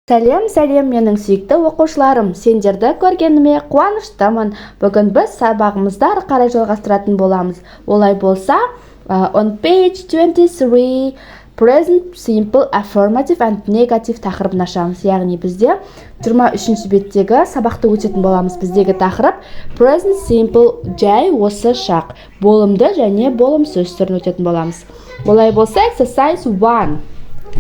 Сәлем, менің сүйікті оқушыларым. Сендерді көргеніме қуаныштымын. Бүгін біз сабағымызды ары қарай жалғастыратын боламыз. Олай болса, on page 23, present simple affirmative and negative тақырыбын ашамыз. Яғни бізде 23-ші беттегі сабақты өтетін боламыз. Біздегі тақырып present simple, жай осы шақ, болымды және болымсыз түрін өтетін боламыз. Олай болса, exercise 1.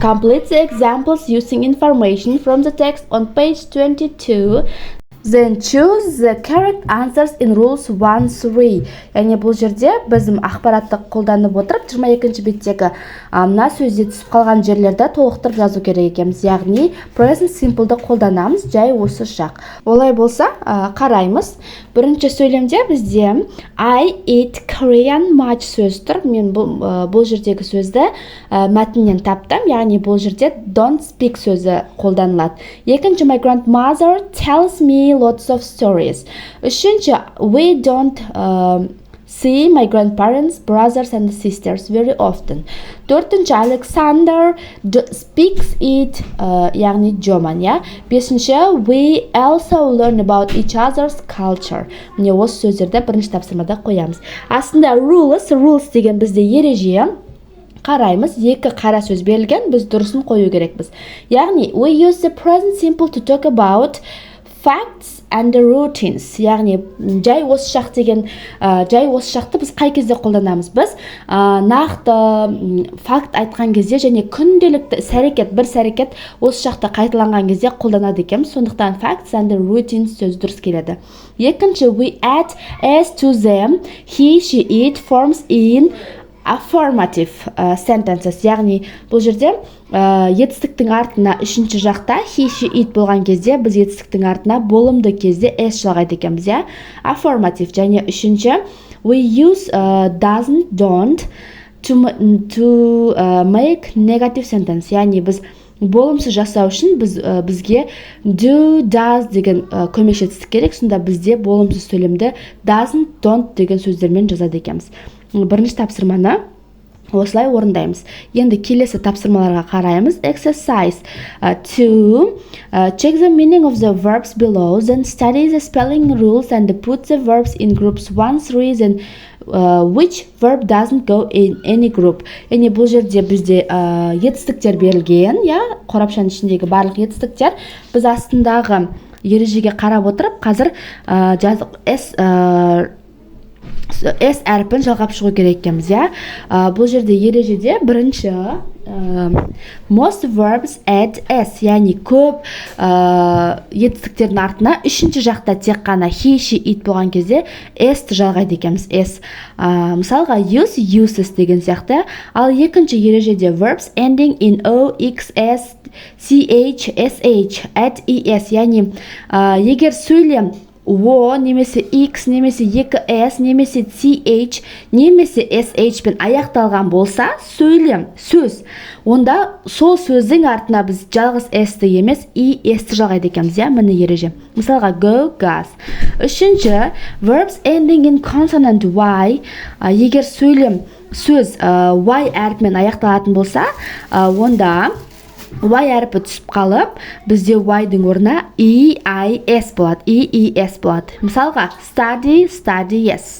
Complete the examples using information from the text on page 22. Then choose the correct answers in rules 1-3. Яғни бұл жерде біздің ақпаратты қолданып отырып 22-ші беттегі мына сөзде түсіп қалған жерлерді толықтырып жазу керек екенбіз. Яғни present simple'ды қолданамыз, жай осы шақ. Олай болса, қараймыз. Бірінші сөйлемде бізде I eat Korean much сөз тұр. Мен бұл жердегі сөзді мәтіннен таптым. Яғни бұл жерде don't speak сөзі қолданылады. Екінші, my grandmother tells me lots of stories. Үшінші, we don't see my grandparents, brothers and sisters very often. Төртінші, Alexander speaks it, яғни German, ja? Бесінші, we also learn about each other's culture. Міне осы сөздерді бірінші тапсырмада қоямыз. Астында rules деген бізде ереже. Қараймыз, екі қара сөз берілген, біз дұрысын қою керекпіз. Яғни, we use the present simple to talk about facts and routines. Яғни, жай осы шақты біз қай кезде қолданамыз? Біз нақты факт айтқан кезде және күнделікті бір әрекет осы шақты қайталанған кезде қолданады екен. Сондықтан facts and routines сөз дұрыс келеді. Екінші, we add s to them, he, she, it forms in affirmative sentences. Яғни, бұл жерде етістіктің артына үшінші жақта he, she, it болған кезде біз етістіктің артына болымды кезде s жалғайды екенбіз, ja? Affirmative. Және үшінші, we use doesn't, don't to make negative sentence. Яғни, біз болымсыз жасау үшін бізге do, does деген көмекші етістік керек. Сонда бізде болымсыз сөйлемді doesn't, don't деген сөздермен жазады екенбіз. Бірінші тапсырманы осылай орындаймыз. Енді келесі тапсырмаларға қараймыз. Exercise 2. Check the meaning of the verbs below, then study the spelling rules and put the verbs in groups 1-3, then which verb doesn't go in any group. Яғни бұл жерде бізде етістіктер берілген, қорапшаның ішіндегі барлық етістіктер. Біз астындағы ережеге қарап отырып, қазір S әрпін жалғап шығу керек екенбіз, ja? Бұл жерде ережеде бірінші most verbs add s, яғни көп етістіктердің артына үшінші жақта тек қана he, she, it болған кезде s-ті жалғайды екенбіз, s. Мысалға use, uses деген сияқты. Ал екінші ережеде verbs ending in o, x, s, ch, sh, add es, яғни егер сөйлем O, немесе X, немесе 2S, немесе CH, немесе SH пен аяқталған болса, сөз. Онда сол сөздің артына біз жалғыз S-ті емес, S-ті жалғайды екенбіз, ja? Міне ереже. Мысалға go, gas. Үшінші, verbs ending in consonant Y. Егер сөз Y әрпімен аяқталатын болса, онда Y әрпі түсіп қалып, бізде Y-дің орнына EIS болады. Мысалға, studies.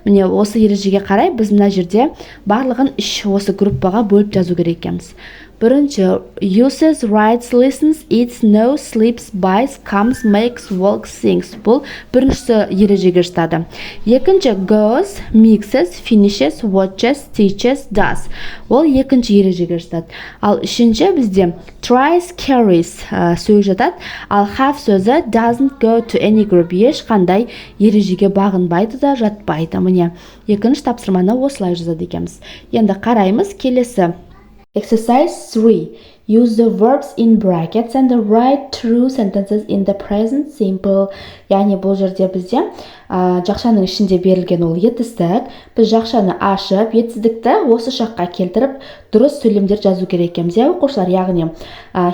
Міне осы ережеге қарай біз мына жерде барлығын осы группаға бөліп жазу керек екенбіз. Бірінші, uses, writes, listens, eats, knows, sleeps, buys, comes, makes, walks, sings. Бұл бірінші ережеге жатады. Екінші, goes, mixes, finishes, watches, teaches, does. Ол екінші ережеге жатады. Ал үшінші бізде tries, carries сөз жатады. Ал have сөзі doesn't go to any group. Ешқандай ережеге бағынбайды да жатпайды. Міне екінші тапсырманы осылай жазады екенбіз. Енді қараймыз келесі. Exercise 3. Use the verbs in brackets and write true sentences in the present simple. Яғни бұл жерде бізде жақшаның ішінде берілген ол етістік. Біз жақшаны ашып, етістікті осы шаққа келтіріп, дұрыс сөйлемдер жазу керек екенбіз, оқушылар. Яғни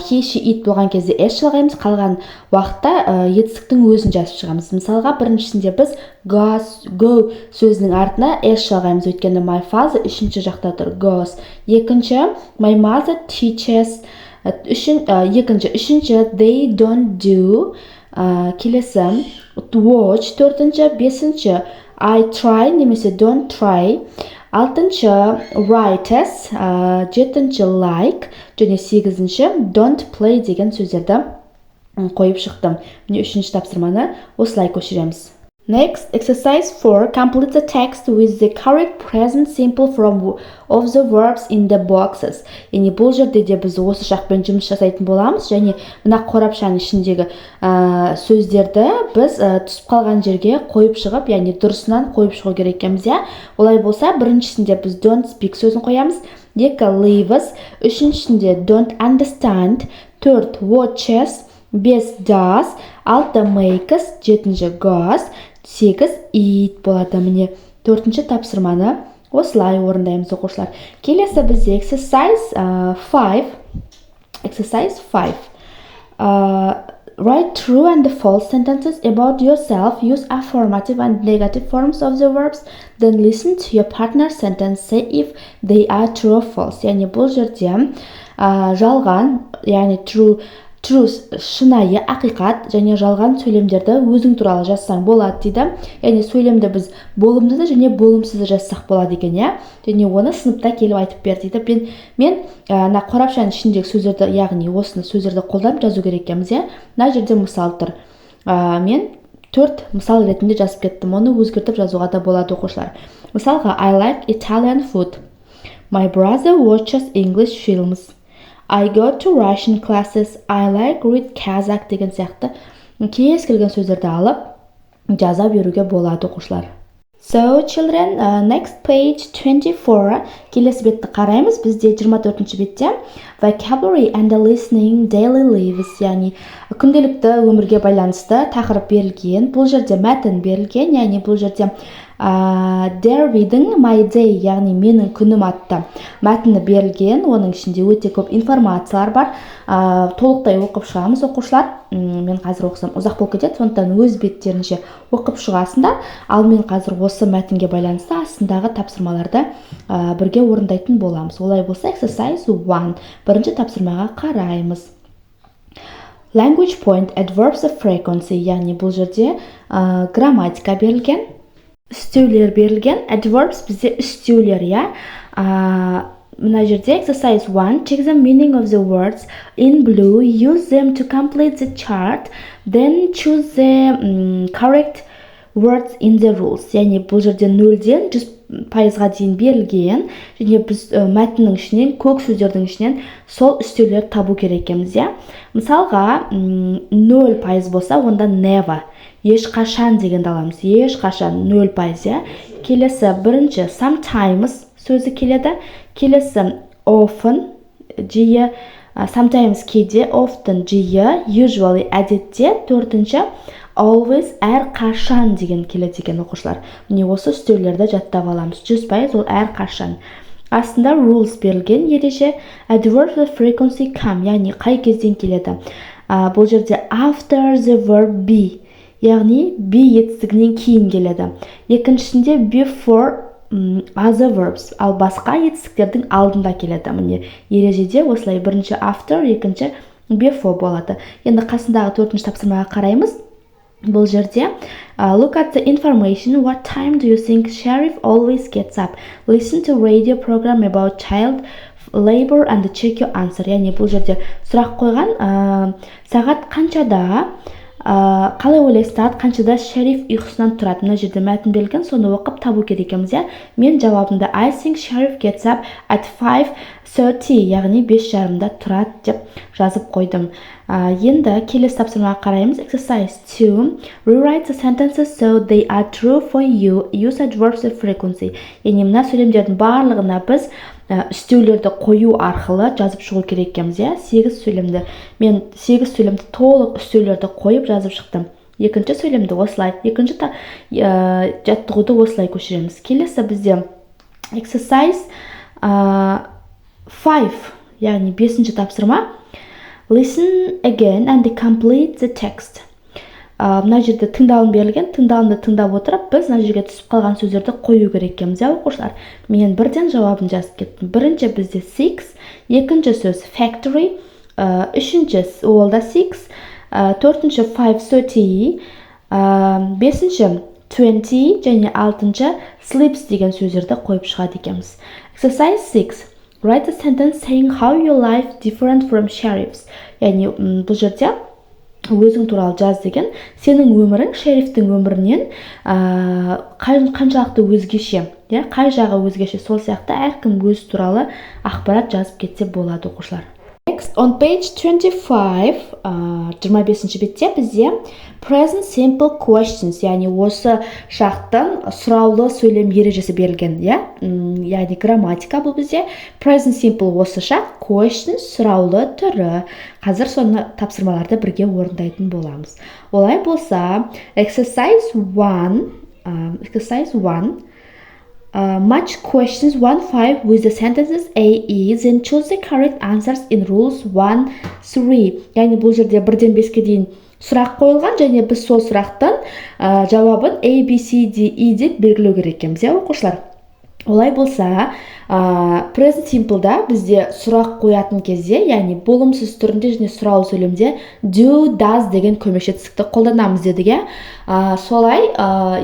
he, she, it болған кезде s жалғаймыз, қалған уақытта етістіктің өзін жазып шығамыз. Мысалға, біріншісінде біз go сөзінің артына s жалғаймыз, өйткені my father үшінші жақта тұр, goes. Екінші, my mother teaches Үшінші they don't do. Келесі watch. Төртінші, бесінші I try немесе don't try. Алтыншы write as. Жетінші like. Және сегізінші don't play деген сөздерді қойып шықтым. Міне үшінші тапсырманы осылай көшіреміз. Next, exercise 4. Complete the text with the correct present simple form of the verbs in the boxes. Яғни бұл жерде де біз осы жақпен жұмыс жасайтын боламыз, және мына қорапшаның ішіндегі сөздерді біз түсіп қалған жерге қойып шығып, яғни дұрысынан қойып шығу керек екенбіз. Олай болса, біріншісінде біз don't speak сөзін қоямыз, екі leaves, үшіншісінде don't understand, төрт watches, бес does, алты makes, жетінші goes, сегіз eat болады. Міне төртінші тапсырманы осылай орындаймыз оқушылар. Келесі бізде exercise 5. Exercise 5. Write true and false sentences about yourself. Use affirmative and negative forms of the verbs. Then listen to your partner's sentence. Say if they are true or false. Яғни бұл жерде жалған, яғни true шынайы, ақиқат және жалған сөйлемдерді өзің туралы жазсаң болады дейді. Яғни сөйлемді біз болымды және болымсызды жазсақ болады екен, және оны сыныпта келіп айтып бер дейді. Мен қорапшаның ішіндегі сөздерді, яғни осыны сөздерді қолданып жазу керек екенбіз. Мына жерде мысал тұр. Мен 4 мысал ретінде жазып кеттім. Оны өзгертіп жазуға да болады оқушылар. Мысалға, I like Italian food. My brother watches English films. I go to Russian classes. I like read Kazakh деген сияқты кез келген сөздерді алып жаза беруге болады оқушылар. So children, next page 24. Келесі бетті қараймыз. Бізде 24-ші бетте vocabulary and listening daily lives, яғни күнделікті өмірге байланысты тақырып берілген. Бұл жерде мәтін берілген, яғни бұл жерде Derbyдің my day, яғни менің күнім атты мәтіні берілген. Оның ішінде өте көп информациялар бар. Толықтай оқып шығамыз оқушылар. Мен қазір оқысам ұзақ болып кетеді, сондықтан өз беттерінше оқып шығасыңдар. Ал мен қазір осы мәтінге байланысты астындағы тапсырмаларды бірге орындайтын боламыз. Олай болса, exercise 1. Бірінші тапсырмаға қараймыз. Language point, adverbs of frequency, яғни бұл жерде грамматика берілген. Үстеулер берілген. Adverbs бізде үстеулер, Мына жерде exercise 1. Check the meaning of the words in blue. Use them to complete the chart. Then choose the correct words in the rules. Яғни бұл жерде 0-ден 100%-ға дейін берілген. Және біз мәтіннің ішінен, көк сөздердің ішінен сол үстеулер табу керек екенбіз. Мысалға, 0% болса, онда never. Ешқашан дегенді аламыз. Ешқашан 0%. Келесі бірінші sometimes сөзі келеді. Келесі often, жиі, sometimes кейде, often жиі, usually әдетте. Төртінші always, әрқашан деген келеді екен оқушылар. Міне осы үстеулерді жаттап аламыз. 100% ол әрқашан. Астында rules берілген ереже. Adverbs of frequency come, яғни қай кезден келеді. Бұл жерде after the verb be, яғни be етістігінен кейін келеді. Екіншісінде before other verbs, ал басқа етістіктердің алдында келеді. Міне ережеде осылай бірінші after, екінші before болады. Енді қасындағы 4-ші тапсырмаға қараймыз. Бұл жерде look at the information. What time do you think Sheriff always gets up? Listen to radio program about child labor and check your answer. Яғни бұл жерде сұрақ қойған, сағат қаншада, қалай ойлайсыздар, қаншада Шериф ұйқысынан тұрады? Мына жерде мәтін берілген, соны оқып табу керек екенбіз. Мен жауабымды I think Sheriff gets up at 5:30, яғни 5:30-да тұрады деп жазып қойдым. Енді келесі тапсырмаға қараймыз. Exercise 2. Rewrite the sentences so they are true for you. Use adverbs of frequency. Яғни мына сөйлемдердің барлығына біз үстеулерді қою арқылы жазып шығу керек екенбіз. 8 сөйлемді. Мен 8 сөйлемді толық үстеулерді қойып жазып шықтым. Екінші сөйлемді осылай, екінші жаттығуды осылай көшіреміз. Келесі бізде exercise 5, яғни 5-ші тапсырма. Listen again and complete the text. Мына жерде тыңдалым берілген, тыңдалымды тыңдап отырып, біз мына жерге түсіп қалған сөздерді қою керек екенбіз, оқушылар. Мен бірден жауабын жазып кеттім. Бірінші бізде 6, екінші сөз factory, Үшінші all the six, төртінші 5:30, бесінші 20 және алтыншы sleeps деген сөздерді қойып шығады екенбіз. Exercise 6. Write a sentence saying how your life different from sheriff's. Яғни бұл жерде өзің туралы жаз деген, сенің өмірің шерифтің өмірінен қаншалықты өзгеше, қай жағы өзгеше, сол сияқты әркім өз туралы ақпарат жазып кетсе болады оқушылар. Next, on page 25, 25-ші бетте бізде present simple questions, яғни осы шақтың сұраулы сөйлем ережесі берілген, яғни грамматика бұл бізде. Present simple осы шақ, questions сұраулы түрі. Қазір соны тапсырмаларды бірге орындайтын боламыз. Олай болса, exercise 1, match questions 1-5 with the sentences A, E, then choose the correct answers in rules 1-3. Яғни бұл жерде 1-5-ке дейін сұрақ қойылған, және біз сол сұрақтан жауабын A, B, C, D, E деп белгілеу керек екенбіз, оқушылар. Олай болса, present simple'да бізде сұрақ қоятын кезде, яғни болымсыз түрінде және сұраулы сөйлемде do, does деген көмекші түсікті қолданамыз дедік. Солай,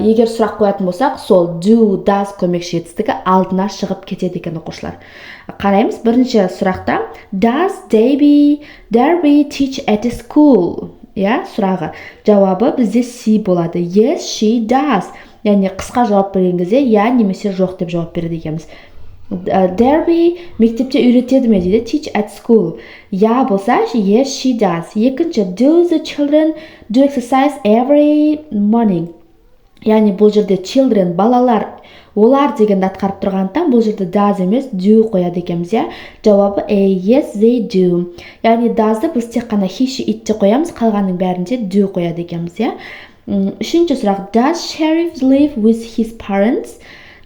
егер сұрақ қоятын болсақ, сол do, does көмекші түсігі алдына шығып кетеді екен оқушылар. Қараймыз, бірінші сұрақта does Darby teach at school? Сұрағы. Жауабы бізде C болады. Yes, she does. Яғни қысқа жауап берген кезде немесе жоқ деп жауап береді екенбіз. Darby мектепте үйретеді ме дейді, teach at school. Болса, yes, she does. Екінші, do the children do exercise every morning? Яғни бұл жерде children, балалар, олар дегенді атқарып тұрғандықтан бұл жерде does емес, do қояды екенбіз. Жауабы yes, they do. Яғни does'ды біз тек қана he, she, it те қоямыз, қалғанның бәрінде do қояды екенбіз. Үшінші сұрақ, does sheriff live with his parents?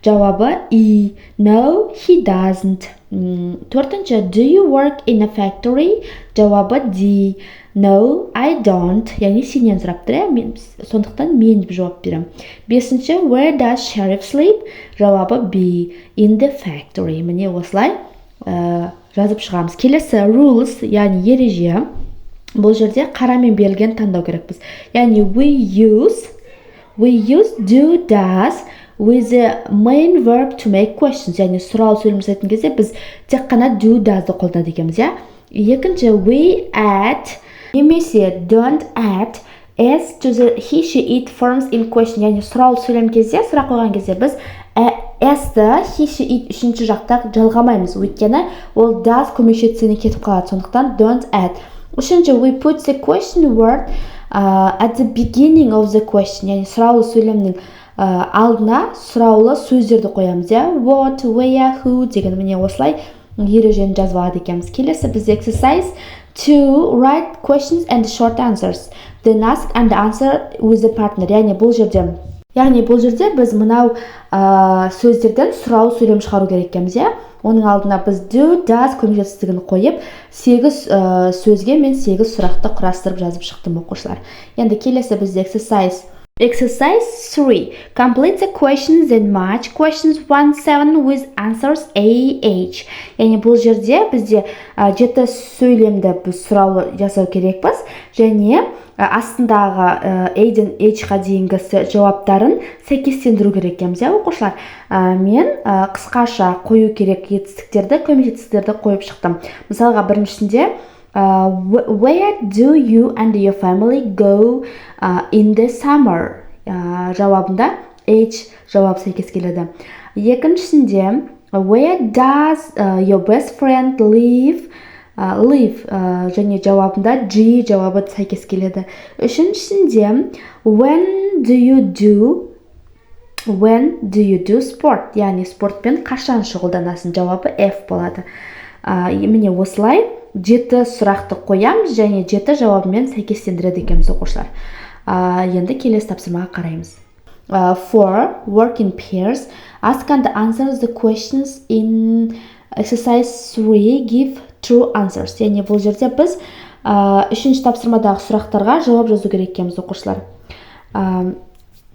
Жауабы E. No, he doesn't. Төртінші, do you work in a factory? Жауабы D. No, I don't. Яғни сенен сұрап тұр, сондықтан мен деп жауап берем. Бесінші, where does sheriff sleep? Жауабы B. In the factory. Міне осылай жазып шығамыз. Келесі rules, яғни ереже. Бұл жерде қарамен берілген таңдау керекпіз. Яғни we use do, does with the main verb to make questions. Яғни сұраулы сөйлем жасайтын кезде біз тек қана do, does'ды қолданады екенбіз. Екінші, we add немесе don't add s to the he, she, it forms in question. Яғни сұраулы сөйлем кезде, сұрақ қойған кезде біз s-ті he, she, it үшінші жақта жалғамаймыз. Өйткені ол does көмекші түсіне кетіп қалады. Сондықтан don't add. Үшінші, we put the question word at the beginning of the question. Яғни сұраулы сөйлемнің алдына сұраулы сөздерді қоямыз. What, where, who деген міне осылай ережені жазып алады екенбіз. Келесі бізде exercise 2, write questions and short answers. Then ask and answer with the partner. Яғни бұл жерде біз мынау сөздерден сұраулы сөйлем шығару керек екенбіз. Оның алдына біз do, does көмекшісіздігін қойып, 8 сөзге мен 8 сұрақты құрастырып жазып шықтым оқушылар. Енді келесі бізде Exercise 3. Complete the questions and match questions 1-7 with answers A-H. Яғни бұл жерде бізде 7 сөйлемді біз сұраулы жасау керекпіз, және астындағы A-ден H-ға дейінгі жауаптарын сәйкестендіру керек екенбіз, оқушылар. Мен қысқаша қою керек етістіктерді, көмекшісіздерді қойып шықтым. Мысалға біріншісінде where do you and your family go in the summer? Жауабында H жауап сәйкес келеді. Екіншісінде where does your best friend live? Және жауабында G жауабы сәйкес келеді. Үшіншісінде when do you do sport? Яғни спортпен қашан шұғылданасың? Жауабы F болады. Міне осылай 7 сұрақты қоямыз және 7 жауабымен сәйкестендіреді екенбіз оқушылар. Енді келесі тапсырмаға қараймыз. 4. Work in pairs. Ask and answer the questions in exercise 3. Give true answers. Яғни бұл жерде біз үшінші тапсырмадағы сұрақтарға жауап жазу керек екенбіз оқушылар.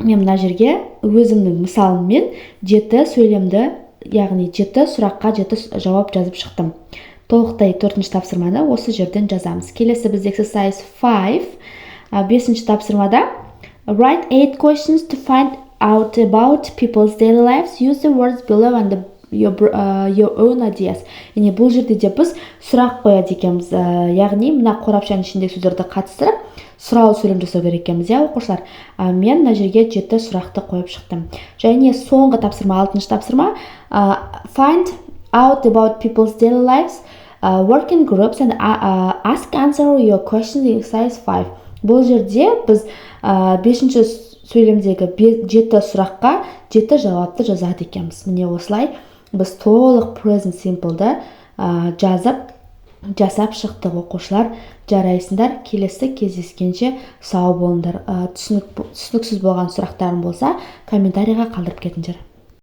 Мен мына жерге өзімнің мысалыммен 7 сөйлемді, яғни 7 сұраққа 7 жауап жазып шықтым. толықтай 4-ші тапсырманы осы жерден жазамыз. Келесі біз exercise 5, 5-ші тапсырмада write 8 questions to find out about people's daily lives. Use the words below and your own ideas. Яғни бұл жерде де біз сұрақ қояды екенбіз. Яғни мына қорапшаның ішіндегі сөздерді қатыстырып, сұрау сөйлем жасау керек екенбіз. Оқушылар, мен мына жерге 7 сұрақты қойып шықтым. Және соңғы тапсырма, 6-ші тапсырма, find out about people's daily lives, work in groups and answer your questions in exercise 5. Бұл жерде біз 5-ші сөйлемдегі 7 сұраққа 7 жауапты жазады екенбіз. Міне осылай біз толық present simple'ды жасап шықтық. Оқушылар, жарайсыңдар. Келесі кездескенше сау болыңдар. Түсініксіз болған сұрақтарың болса, комментарийға қалдырып кетіңдер.